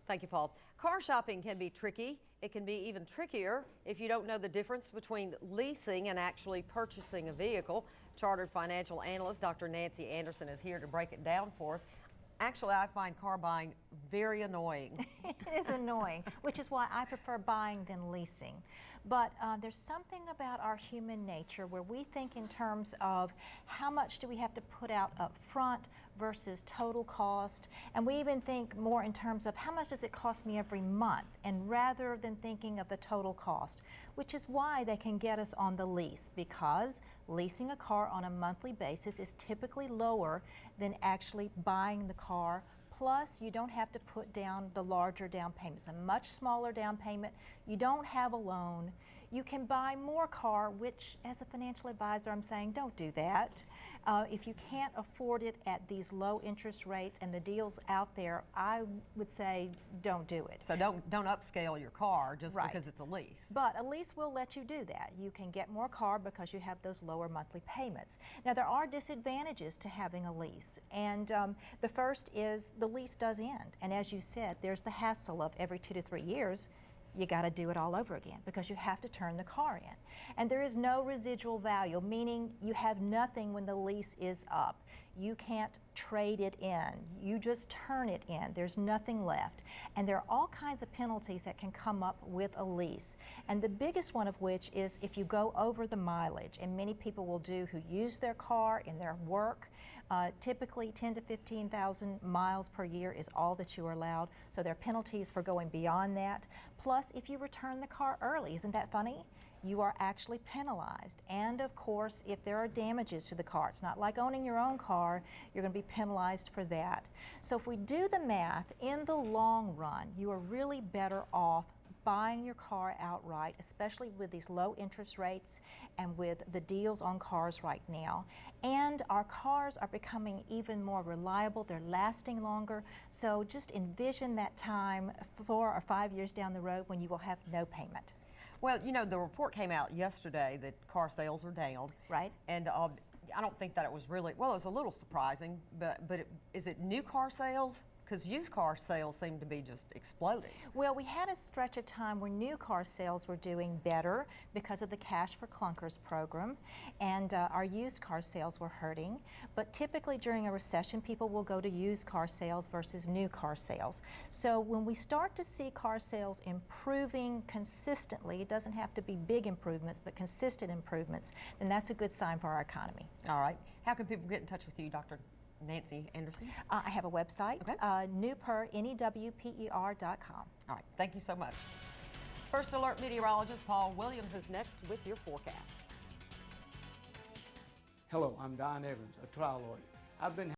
Thank you, Paul. Car shopping can be tricky. It can be even trickier if you don't know the difference between leasing and actually purchasing a vehicle. Chartered financial analyst Dr. Nancy Anderson is here to break it down for us. Actually, I find car buying very annoying. It is annoying, which is why I prefer buying than leasing. But there's something about our human nature where we think in terms of how much do we have to put out up front versus total cost, and we even think more in terms of how much does it cost me every month, and rather than thinking of the total cost, which is why they can get us on the lease, because leasing a car on a monthly basis is typically lower than actually buying the car. Plus, you don't have to put down the larger down payment. It's a much smaller down payment. You don't have a loan. You can buy more car, which as a financial advisor, I'm saying don't do that. If you can't afford it at these low interest rates and the deals out there, I would say don't do it. So don't upscale your car just because it's a lease. But a lease will let you do that. You can get more car because you have those lower monthly payments. Now, there are disadvantages to having a lease, and the first is the lease does end, and as you said, there's the hassle of every 2 to 3 years you got to do it all over again because you have to turn the car in. And there is no residual value, meaning you have nothing when the lease is up. You can't trade it in. You just turn it in. There's nothing left. And there are all kinds of penalties that can come up with a lease. And the biggest one of which is if you go over the mileage, and many people will do who use their car in their work. Typically 10 to 15,000 miles per year is all that you are allowed. So there are penalties for going beyond that. Plus, if you return the car early, isn't that funny? You are actually penalized. And of course, if there are damages to the car, it's not like owning your own car, you're going to be penalized for that. So if we do the math, in the long run, you are really better off buying your car outright, especially with these low interest rates and with the deals on cars right now. And our cars are becoming even more reliable, they're lasting longer, so just envision that time 4 or 5 years down the road when you will have no payment. Well, you know, the report came out yesterday that car sales are down. Right. And I don't think that it was really, well, it was a little surprising, but is it new car sales? Because used car sales seem to be just exploding. Well, we had a stretch of time where new car sales were doing better because of the Cash for Clunkers program, and our used car sales were hurting. But typically during a recession, people will go to used car sales versus new car sales. So when we start to see car sales improving consistently, it doesn't have to be big improvements, but consistent improvements, then that's a good sign for our economy. All right. How can people get in touch with you, Dr. Nancy Anderson? I have a website, okay. newper.com. All right, thank you so much. First Alert meteorologist Paul Williams is next with your forecast. Hello, I'm Don Evans, a trial lawyer. I've been